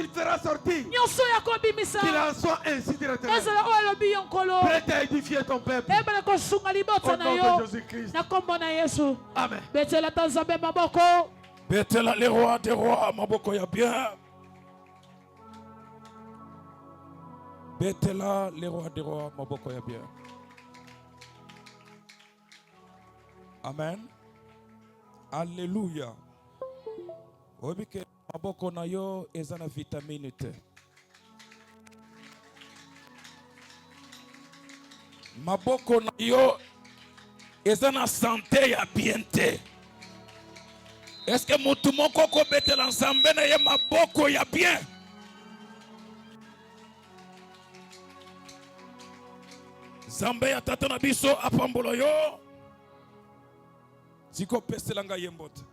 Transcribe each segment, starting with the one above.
qu'il sera sorti, nyonso ya kobimisa qu'il en soit ainsi dit l'Éternel. ezala oyo alobi yo nkolo Prête à édifier ton peuple. ebala kosunga Au libota na nom yo de Jésus-Christ. na kombo na yesu Amen. betela ta nzambe maboko Betela le roi des rois, maboko ya bien. Betela le roi des rois, maboko ya bien. Amen. Alléluia. Obike maboko na yo ezana vitamine te. Maboko na yo ezana santé ya bien te. Est-ce que mutu moko ko betela nzambe na ye maboko ya bien? Nzambe ya tata na biso apambola yo. Ziko pesela nga ye mbote.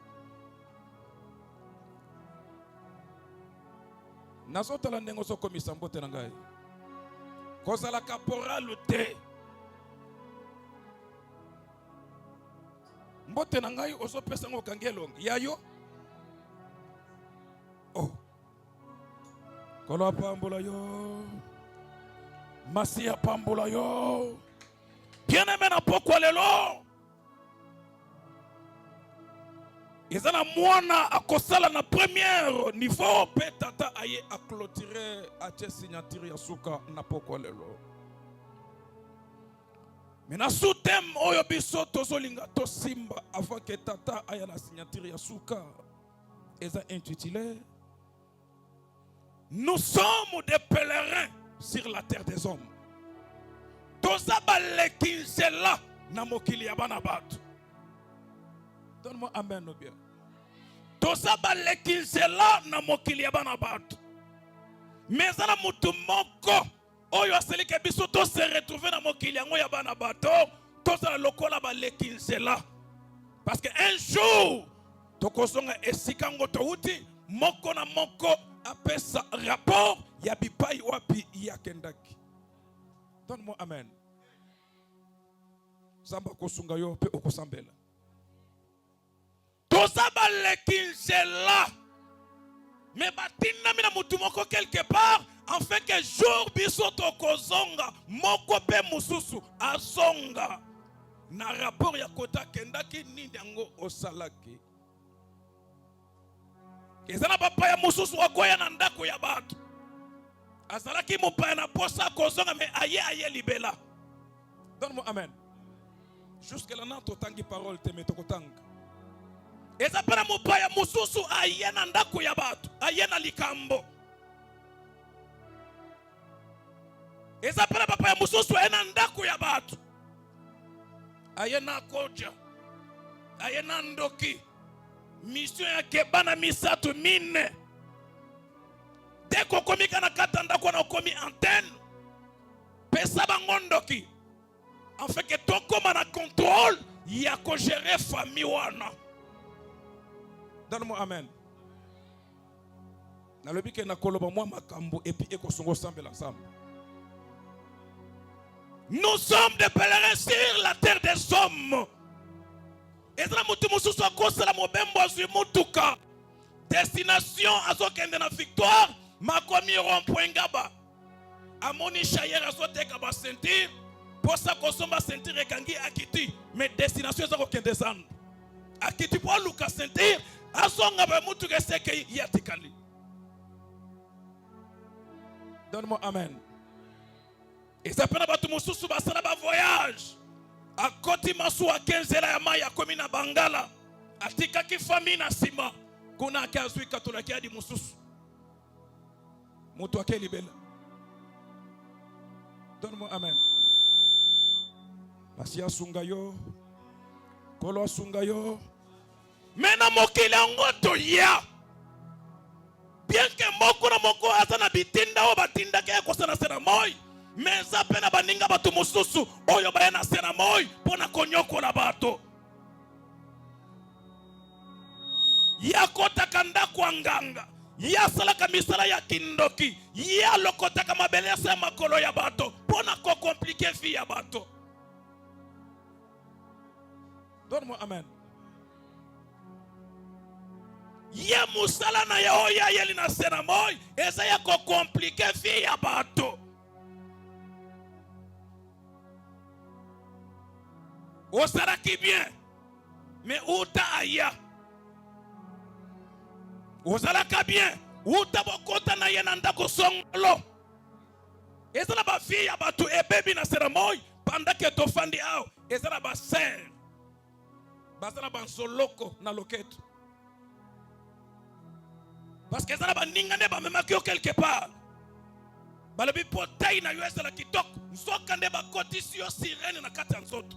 Nazotala ndenge ozokomisa mbote na ngai. Kozala caporal te. Mbote na ngai ozopesa ngo kangelonga. Yayo? Oh. Kolo apambola yo. Masi apambola yo. Bien-aimé na pokwa lelo. Ezana mwana akosala na premier niveau pe tata aye a clôturer a tie signature ya suka na pokwa lelo. Mena soutem oyo biso tozolinga to simba avant que tata aya na signature ya suka. Eza intitulé Nous sommes des pèlerins sur la terre des hommes. Toza balekinsela na mokili ya bana batu. Donne-moi amen ou bien. Toza balekinsela na mokili ya bana batu. Mais ana mutu moko oyo aseli ke biso to se retrouver na mokili yango ya bana batu. Toza lokola balekinsela. Parce que un jour tokozonga esika ngo touti moko na moko apesa rapport ya bipai wapi ya kendaki. Donne-moi amen. Samba kosunga yo pe okosambela. Toza balekinsela. Mais batina mina mutu moko quelque part afin que jour biso tokozonga moko pe mususu azonga na rapport ya kota kendaki nini yango osalaki. Ezana papa ya mususu wakoya na ndako ya batu. Azalaki mopaya na posa kozonga me aye libela. Donne-moi amen. Jusque là nan totangi parole te me tokotanga. Eza para mopaya mususu aye na ndako ya batu, aye na likambo. Eza para papa ya mususu aye na ndako ya batu. Aye na koja. Aye na ndoki. Mission ya kebana misatu mine. Deko komika na katanda kwa na komi antenne. Pesa bangondoki. En fait que tokoma na contrôle ya ko gérer famille wana. Donne-moi amen. Na lobi ke na koloba mwa makambo et puis eko songo sambela ensemble. Nous sommes des pèlerins sur la terre des hommes. Ezra mutu mususu akosala mobembo azwi mutuka. Destination azokende na victoire. Makomi rond-point ngaba. Amoni chayera azoteka ba ceinture. Posa kosomba ceinture ekangi akiti. Mais destination ezokende zanu. Akiti po luka ceinture. Azonga ba mutuka seke yatikali. Donne-moi amen. Eza pena batu mususu basala ba voyage. Akoti masu wa kenzela ya maya komi na Bangala. Atika ki famille na sima. Kuna akazwi katolaki hadi mususu. Mutu wake libela. Donne-moi amen. Pasi asunga yo. Kolo asunga yo. Mena mokile ngoto ya. Bien que moko na moko asana bitinda o batinda ke kosana sena moi. Meza pena baninga batu mususu oyo bayana sena moi pona konyoko na bato. Ya kota kanda kwa nganga. Ya salaka misala ya kindoki. Ya lokota kama belesa ya makolo ya bato. Pona ko komplike fi ya bato. Donne-moi amen. Ya musala na ya oya yeli na sena moi. eza ya kokomplike vie ya bato. Ozalaki bien, mais uta aya. Ozalaka bien, uta bokota na ye na ndako songolo. Ezala ba fille ya bato ebebi na seramoy pendant que tofandi ao. Ezala ba sœur. Bazala ba nsoloko na loketo. Parce que ezala ba ningane ba memaki yo quelque part. Balobi potay na yo ezala kitoko. Nsoka nde ba kotisi yo sirene na kati ya nzoto.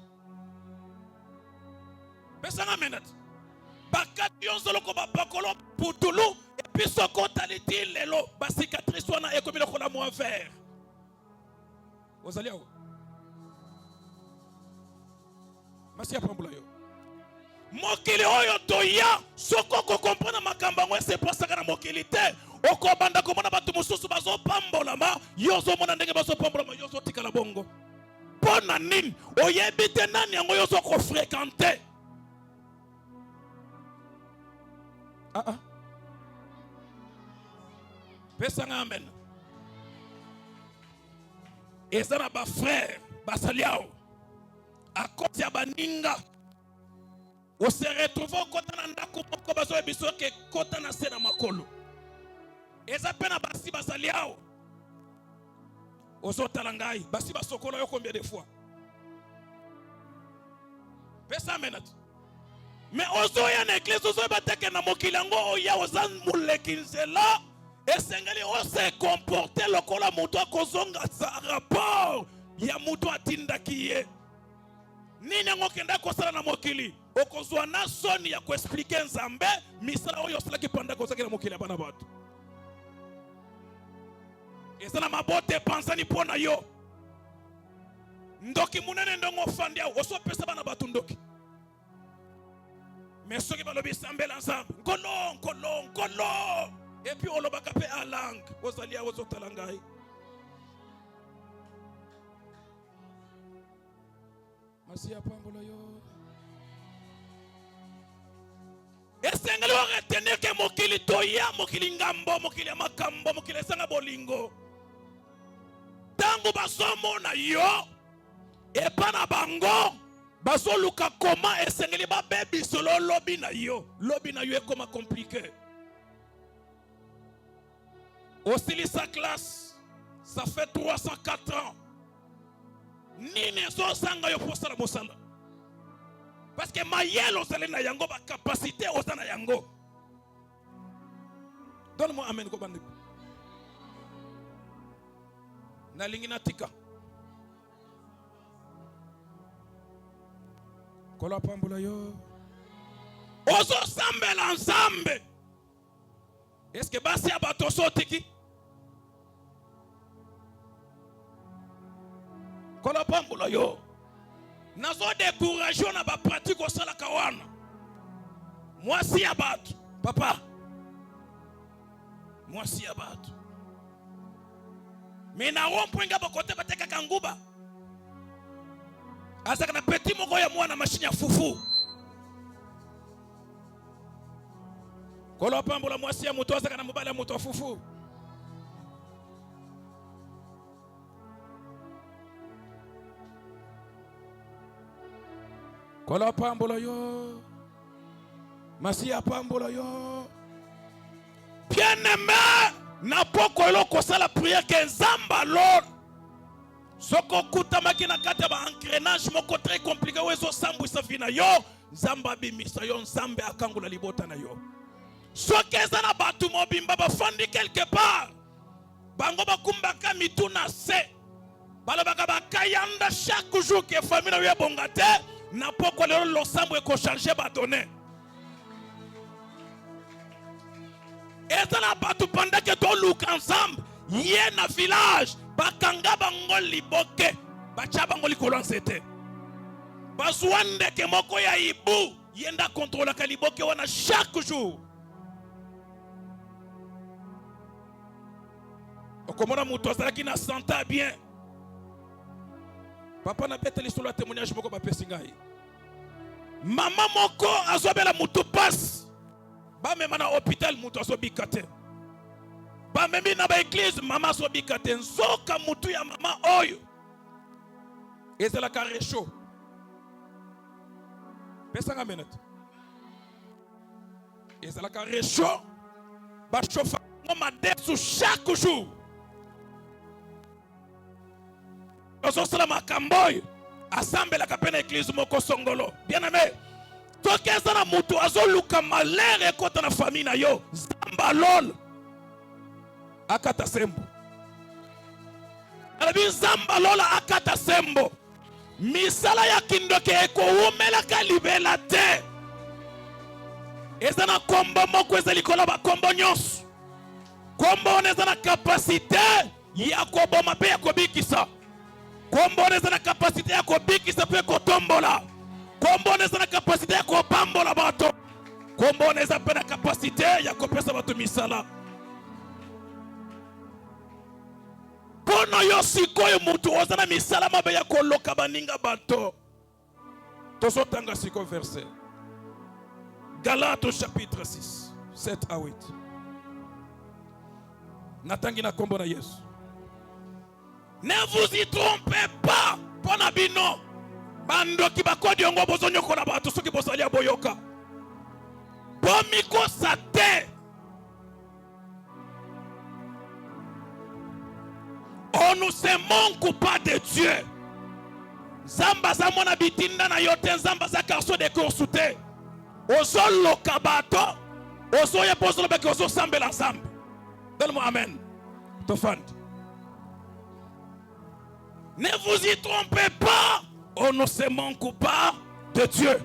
Pesanga menat. Bakati yo nsoloko ba bakolo putulu. Et puis soko taliti lelo. Ba cicatrice wana ekomi lokola mo vert. Ozali awo. Masi apambula yo. Mokili oyo toya soko ko comprendre makambo ngo c'est pour ça que na mokili te. Oko banda ko mona batu mususu bazo pambola ma yozo mona ndenge bazo pambola ma yozo tikala bongo. Pona nini oyebite nani yango yozo ko fréquenter. Pesanga amen. Ezana ba frère basaliao à cause ya baninga on se retrouve kota na ndako moko bazo biso ke kota na se na makolo eza pena basi basaliao ozo talangai basi basokola yo combien de fois pesa menat mais ozo ya na église ozo bateke na mokilango oya ozan mulekinzela esengeli ose comporter lokola mutu akozonga sa rapport ya mutu atindaki ye nini yango kenda kosala na mokili okozwa na soni ya koexplike nzambe misala oyo osalaki panda kozaki na mokili ya bana bato eza na mabote epanzani mpo na yo ndoki munene ndongo ofandi awo osopesa bana bato ndoki mais soki balobi sambela nzambe nkolo et puis olobaka pe a langue ozali awo ozotala ngai masi ya pambola yo esengeli oretenir ke mokili toya mokili ngambo mokili ya makambo mokili esanga bolingo tango bazomona yo epa na bango bazoluka koma esengeli babebisolo lobi na yo ekoma compliqué. Aussi sa classe, ça fait 304 ans. Nini so sanga yo posala mosala. Parce que mayelo sale na yango ba capacité osana yango. Donne-moi amen ko bande. Na lingina tika. Kola pambula yo. Ozo sambela nzambe. Est-ce que basi abato sotiki? Kola pambula yo. Nazo découragé na ba pratique au sala kawana. Moi si abato, papa. Moi si abato. Mais na rompwenga ba kote bateka kanguba. Asa kana petit moko ya mwana machine ya fufu. Kola pambula moi si ya muto asa kana mobala muto fufu. Kola pambola yo. Masia pambola yo. Bien-aimé, na poko eloko sala prière que nzamba lor. Soko kuta makina kata ba engrenage moko très compliqué wezo sambu safina yo. Nzamba bimisa yo nzambe akangula libota na yo. Soki ezana batu mobimba bafandi quelque part. Bango bakumbaka mituna se. Balobaka bakayanda chaque jour que famille na yo bongate. Na poko lelo losambo eko changer ba donner. Ezana batu panda ke to look ensemble. Yé na village. Bakanga bango liboke. Bacha bango likolo nsete. Bazwande ke moko ya ibu. Yenda contrôle ka liboke wana chaque jour. Okomona muto azalaki na santa bien. Papa na bete lisolo témoignage moko ba pesingai. Mama moko azobela mutu passe. Ba mema na hôpital mutu azobikate. bamemi na ba église mama sobika te nzoka mutu ya mama oyo ezalaka réchaud. Pesa nga minute. Ezalaka réchaud ba chauffa ngoma desu chaque jour. Ososala makamboy asambelaka pe na église moko songolo. Bien aimé, toki ezala mutu azoluka malere ekota na famille na yo zamba lol akata sembo. Alabi zamba lola akata sembo. Misala ya kindoke eko umelaka libela te. Ezana kombo moko ezali koloba kombo nyonso. Kombo nezana kapasite ya koboma pe ya kobikisa. Kombo nezana kapasite ya kobikisa pe kotombola. Kombo nezana kapasite ya kopambola bato. Kombo nezana pe na kapasite ya kopesa bato misala. Pono yo sikoyo mutu ozana misala mabe ya koloka baninga bato. Tozotanga siko verset. Galates chapitre 6, 7 à 8. Natangi na kombo na Yesu. Ne vous y trompez pas. Pona bino. Bando ki bakodi ongo bozonyo kona bato soki bozali aboyoka. Bomiko sate. On nous manque pas de Dieu. Zamba za mona bitinda na yote zamba za karso de korsute. Ozo lokabato. Ozo ye pozolo beke ozo sambe l'ensemble. Donne-moi amen. Tofand. Ne vous y trompez pas. On ne se manque pas de Dieu.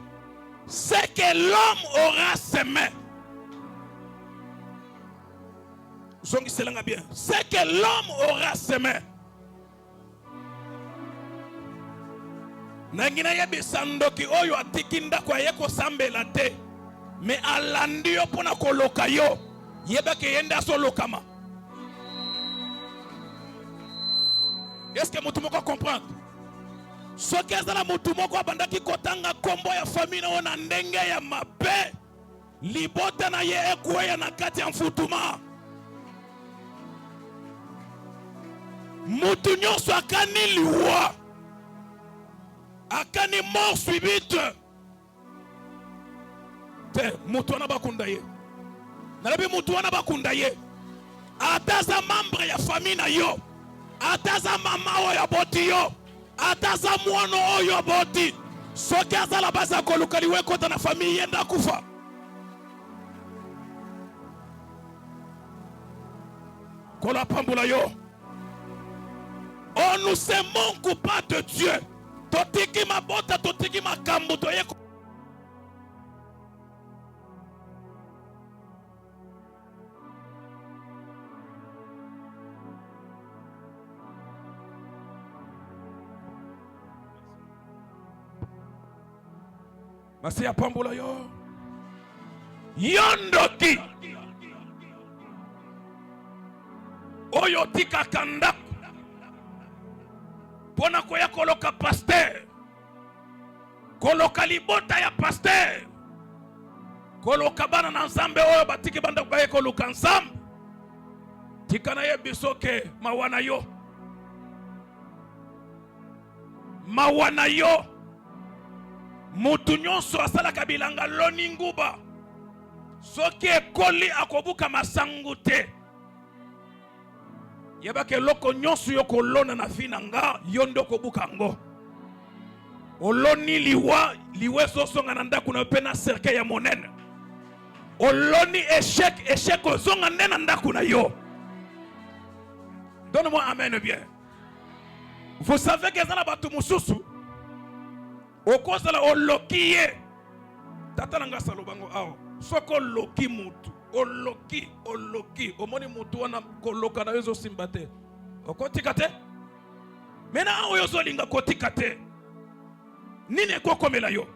Ce que l'homme aura semé. Zongi selanga bien. Ce que l'homme aura semé. Nangina yebi sandoki oyo atikinda kwa yeko sambela te. Me alandi yo pona koloka yo. Yeba ke yenda so lokama. Est-ce que mutu moko comprendre? Soki ezala mutu moko abandaki kotanga kombo ya famille na ona ndenge ya mabe. Libota na ye ekweya na kati ya mfutuma. Mutu nyonso akani liwa. Akani mort subite. Te mutu wana bakunda ye. Nalabi mutu wana bakunda ye. Ataza membre ya famille na yo. Ataza mama oyo boti yo. Ataza mwana oyo boti. Soki azala baza koluka liwe kota na famille yenda kufa. Kola pambula yo. On nous se manque pas de Dieu. Totiki mabota, totiki makambu toye. Masi ya pambula yo. Yondoki. Oyo tika kanda. Pona koya koloka pasteur. Koloka libota ya pasteur. Koloka bana na nzambe oyo batiki banda kubaye koloka nzambe. Tika na ye bisoke mawana yo. Mawana yo. Mutu nyonso asala kabilanga loni nguba. Soki ekoli akobuka masangu te. Yeba ke loko nyonso yo kolona na fina nga yondo kobuka ngo. Oloni liwe sosonga na ndaku na pe na cercle ya monene. Oloni échec ozonga nena ndaku na yo. Donne-moi amen bien. Vous savez que zana batu mususu okozala olokiye. Tata nanga salobango awo. Soko loki mutu. Oloki. Omoni mutu wana koloka na yozo simbate. Okotika te? Mena awo yozo linga kotika te. Nine kokomela yo.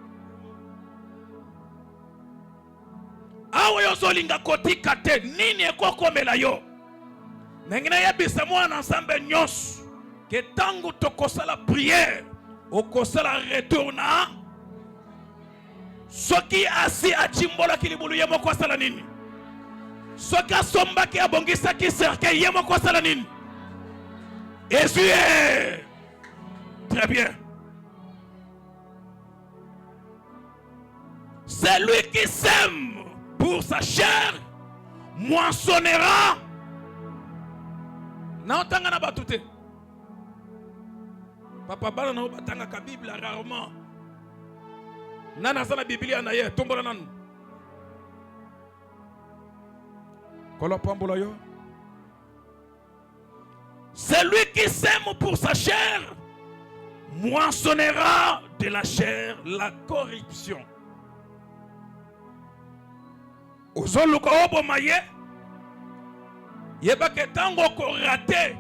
Awo yozo linga kotika te. Nine kokomela yo. Nengina yebisa mwana ensemble nyos. Que tango tokosala prière. Okosala retourna. Soki asi achimbola kilibulu yemo kwa sala nini. soki asombaki abongisaki cercueil ye moko asala nini? Essuyer. Très bien. Celui qui sème pour sa chair moissonnera. Naotanga na batute. Papa bana na batanga ka Bible rarement. Nana sana Biblia na ye tombola nanu. Kolo pambola yo. Celui qui sème pour sa chair moissonnera de la chair la corruption. Ozoluka oboma ye yebake tango ko raté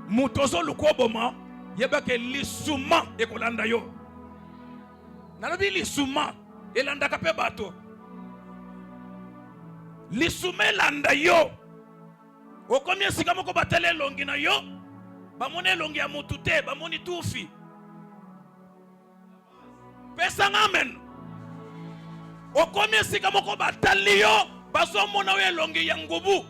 mutozo lukoboma yebake lisuma ekolanda yo. Nalobi lisuma elandaka pe bato. Lisuma elanda yo. Okomi esika moko batele elongi na yo bamoni elongi ya mutu te bamoni tufi. Pesa amen. Okomi esika moko batali yo bazomona we elongi ya ngubu.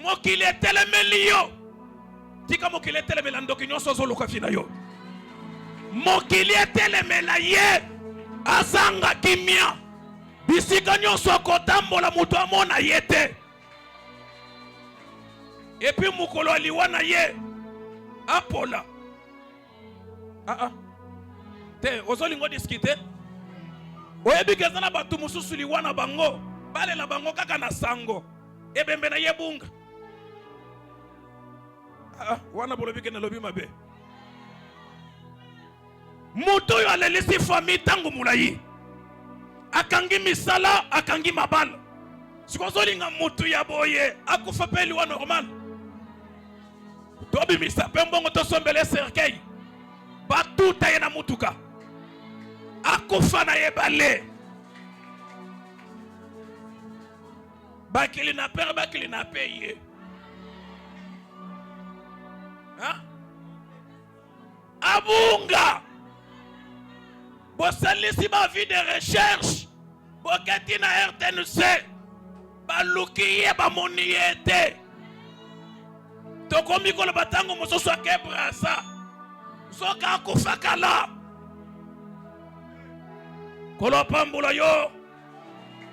Mokili etelemeli yo. Tika mokili etelemela ndoki nyonso ozoluka fina yo. Mokili etelemela ye azanga kimia. Bisika nyonso kotambola mutu amona ye te. Epi mukolo aliwana ye apola. Te ozolingo discuter. Oyebi kezana batu mususu liwana bango balela bango kaka na sango ebembe na yebunga. Wana bolobi ke na lobi mabe. Mutu yo alelisi famille tangu mulayi. Akangi misala akangi mabala. Sikozolinga mutu ya boye akufa pe liwa normal. Tobi misa pe mbongo to sombele cercueil. Batu taye na mutuka. Akufa na yebale. Bakili na pere bakili na paye. Abunga. Bosalisi ba vie de recherche. Bokati na RTNC. Balukiye ba moniyete. Tokomi ko batango mososo akebrasa. Soka akufakala. Kolo pambula yo.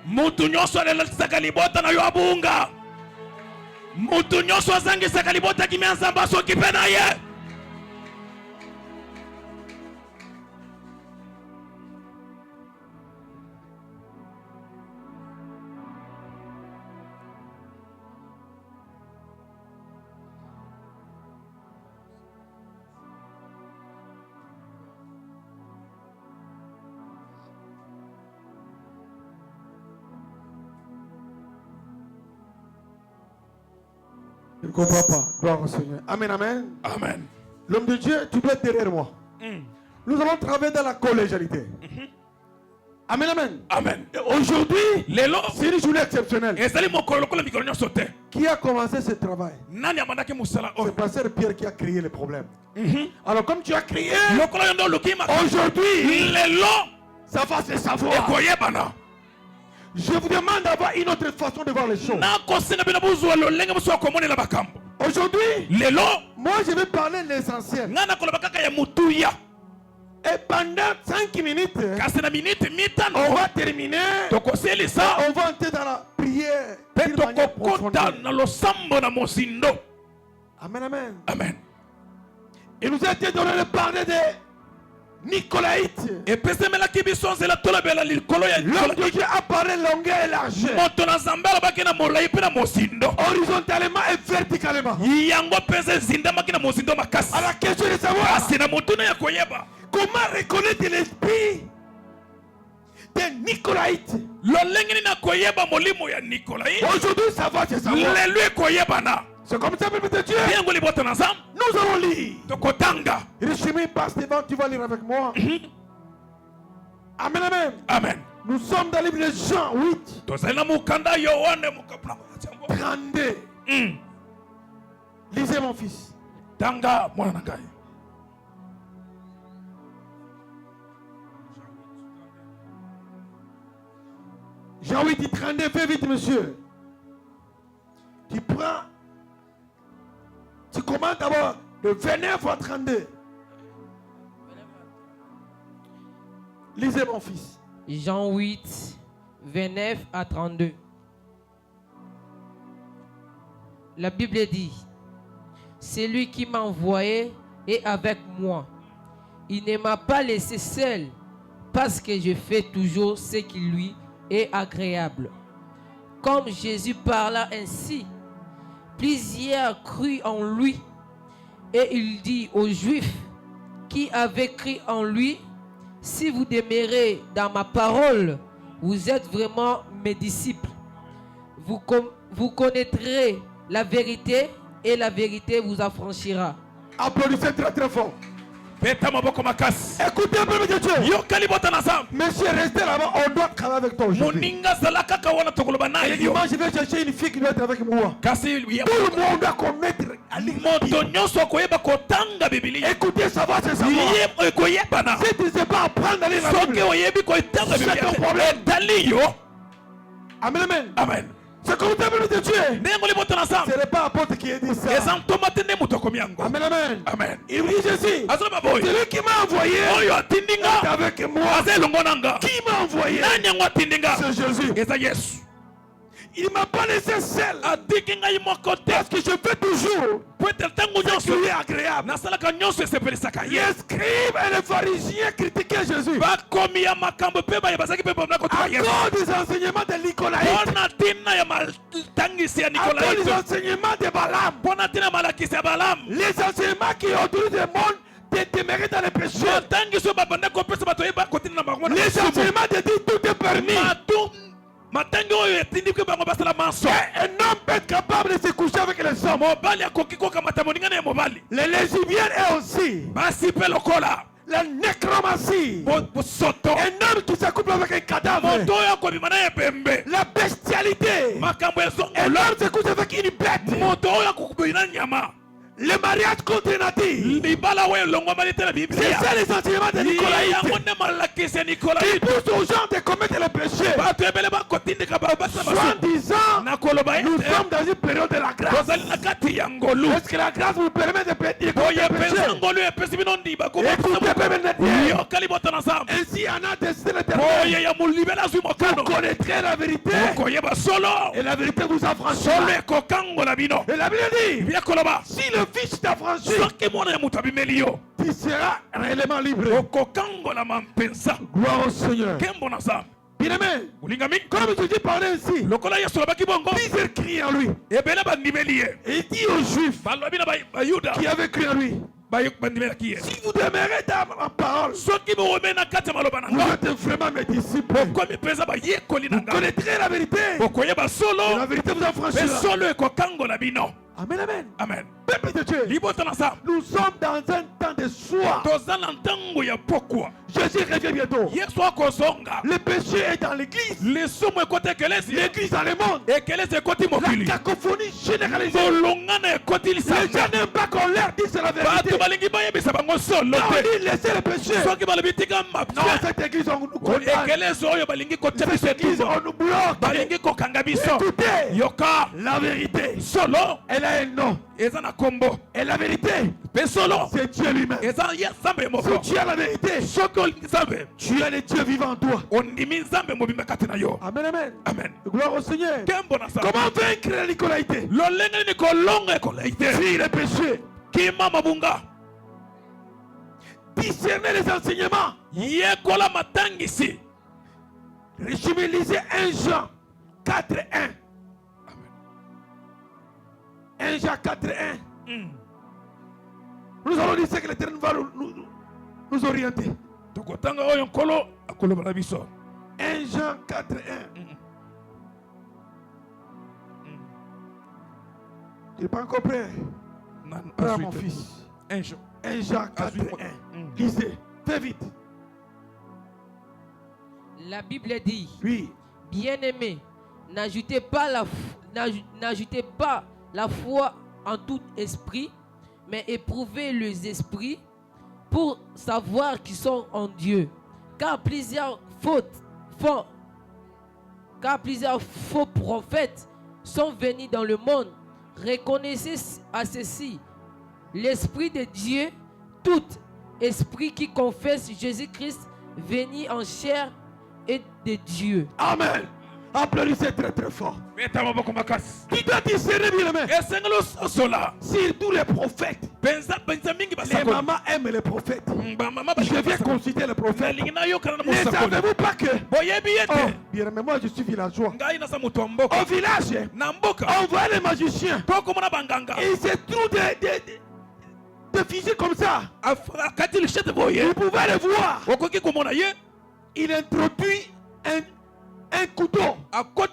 Mutu nyoso alelalisaka libota na yo abunga. Mutu nyoso azangisaka libota kimianza mbaso kipena ye. Je ne comprends pas. Gloire au Seigneur. Amen, amen. Amen. L'homme de Dieu, tu dois être derrière moi. Nous allons travailler dans la collégialité. Amen, amen. Amen. Et aujourd'hui, c'est une journée exceptionnelle. Qui a commencé ce travail? C'est Pasteur Pierre qui a créé le problème. Alors comme tu as crié, aujourd'hui, ça va se savoir. Je vous demande d'avoir une autre façon de voir les choses. Aujourd'hui, moi je vais parler l'essentiel. Et pendant 5 minutes, on va terminer. On va entrer dans la prière. Amen, amen. Amen. Il nous a été donné de parler de Nicolaïte. L'homme de Dieu a parlé longueur et largeur. Horizontalement et verticalement. À la question de savoir comment reconnaître l'esprit de Nicolaïte. Aujourd'hui, ça va se savoir. C'est comme ça, peuple de Dieu. Nous allons lire. Richemi passe devant, tu vas lire avec moi. Amen, amen. Amen. Nous sommes dans le livre de Jean 8. 32. Lisez mon fils. Jean 8 dit 32, fais vite monsieur. Tu prends, tu commandes d'abord de 29 à 32. Lisez mon fils. Jean 8, 29 à 32. La Bible dit, c'est lui qui m'a envoyé et avec moi. Il ne m'a pas laissé seul parce que je fais toujours ce qui lui est agréable. Comme Jésus parla ainsi, plusieurs crurent en lui et il dit aux Juifs qui avaient cru en lui, si vous demeurez dans ma parole, vous êtes vraiment mes disciples. Vous connaîtrez la vérité et la vérité vous affranchira. Applaudissez très très fort. Écoutez un peu de Dieu. Monsieur, restez là-bas. On doit travailler avec toi aujourd'hui. Et le dimanche, je vais chercher une fille qui doit être avec moi. Tout le monde doit connaître. Écoutez, ça va, c'est ça. Si tu ne sais pas apprendre à lire la Bible, c'est ton problème. Amen, amen. Amen. C'est comme le de Dieu. Ce n'est pas apôtre qui a dit ça. Amen, amen. Amen. Il dit ceci. C'est lui qui m'a envoyé. Est avec moi. Qui m'a envoyé? C'est Jésus. Il ne m'a pas laissé seul. Parce que je fais toujours ce qui lui est agréable. Les scribes et les pharisiens critiquaient Jésus à cause des enseignements de Nicolaïtes, à cause des enseignements de Balaam, les enseignements qui autorisent le monde de demeurer dans les péchés, les enseignements de dire tout est permis. Un homme peut être capable de se coucher avec les hommes. Les lesbiennes aussi. La nécromancie. Un homme qui s'accouple avec un cadavre. La bestialité. Un homme se couche avec une bête. Le mariage contre nature. C'est ça les enseignements de Nicolaïtes qui poussent aux gens de commettre le péché. Soit disant, nous sommes dans une période de la grâce. Est-ce que la grâce vous permet de pécher? Écoutez, ainsi en a décidé l'Éternel. Vous connaîtrez la vérité et la vérité vous affranchira. Et la Bible dit, si le Fils t'affranchit, tu seras réellement libre. Gloire au Seigneur. Bien-aimé, comme je dis parler ici, plusieurs crient en lui. Et il dit aux Juifs qui avaient crié en lui, si vous demeurez dans ma parole, vous êtes vraiment mes disciples. Vous connaîtrez la vérité. Et la vérité vous affranchira. Amen, amen. Amen. Peuple de Dieu, nous sommes dans un temps de soir. Jésus revient bientôt. Le péché est dans l'église. L'église dans le monde. La cacophonie généralisée. Les gens n'aiment pas qu'on leur dise la vérité. Non, on dit laissez le péché. Non, cette église on nous condamne. Cette église on nous bloque. Écoutez, la vérité, elle a un nom. Et la vérité, c'est Dieu lui-même. Si tu as la vérité, tu as le Dieu vivant en toi. Amen, amen. Amen. Gloire au Seigneur. Comment vaincre la Nicolaïté? Fuir le péché. Discerner les enseignements. Résumé, lisez 1 Jean 4:1. 1 Jean 4:1. Nous allons dire ce que l'Éternel va nous orienter. 1 Jean 4:1. Tu n'es pas encore prêt? Prends mon fils. 1 Jean 4:1. Lisez, fais vite. La Bible dit, Oui. bien-aimés, n'ajoutez pas la foi en tout esprit, mais éprouvez les esprits pour savoir qu'ils sont en Dieu. Car plusieurs fautes font car plusieurs faux prophètes sont venus dans le monde. Reconnaissez à ceci l'Esprit de Dieu, tout esprit qui confesse Jésus-Christ venu en chair et de Dieu. Amen. Applaudissez très très fort. Qui doit discerner bien aimé? Si tous les prophètes, les mamans aiment les prophètes, je viens consulter les prophètes. Ne savez-vous pas que, oh, bien aimé, moi je suis villageois. Au village, on voit les magiciens. Ils se trouvent des fusils comme ça. Vous pouvez les voir. Il introduit un couteau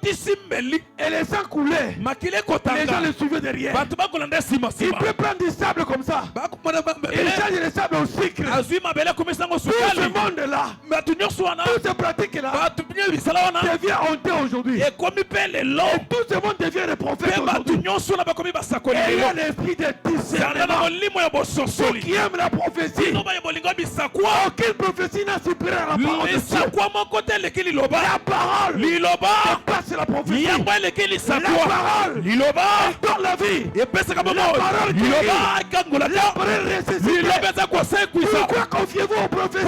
et les sang coulait. Les gens le suivaient derrière. Il peut prendre du sable comme ça. Il change le sable au sucre. Tout ce monde-là, toutes ces pratiques-là devient honteux aujourd'hui. Et tout ce monde devient des prophètes aujourd'hui. Et il y a l'esprit de discernement. Ceux qui aiment la prophétie, aucune prophétie n'a supéré à la parole de Dieu. La parole passe la prophétie. La parole donne la vie. La parole guérit. La parole ressuscite. Pourquoi confiez-vous aux prophéties?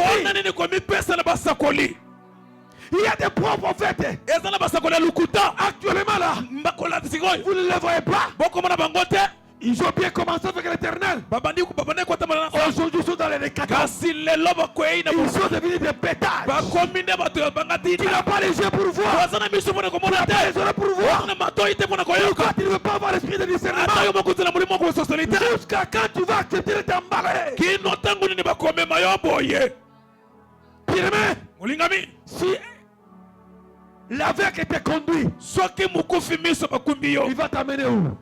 Il y a des pauvres prophètes. Actuellement là, vous ne les voyez pas. Ils ont bien commencé avec l'Éternel. Aujourd'hui, ils sont dans les décadents. Ils sont devenus des bétails. Tu n'as pas les yeux pour voir. Tu n'as pas les oreilles pour voir. Pourquoi tu ne veux pas avoir l'esprit de discernement? Jusqu'à quand tu vas accepter de t'emballer? Bien-aimé, si l'aveugle était conduit, il va t'amener où?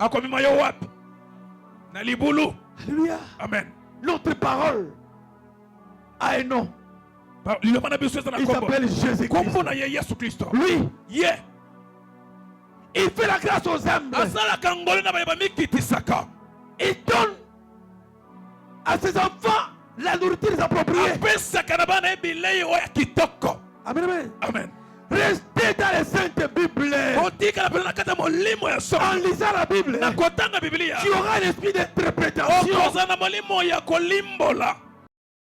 Alléluia. Amen. Notre parole a un nom. Il s'appelle Jésus-Christ. Lui, il fait la grâce aux humbles. Il donne à ses enfants la nourriture appropriée. Amen, amen. Amen. Restez dans les saintes Bibles. En lisant la Bible, tu auras un esprit d'interprétation.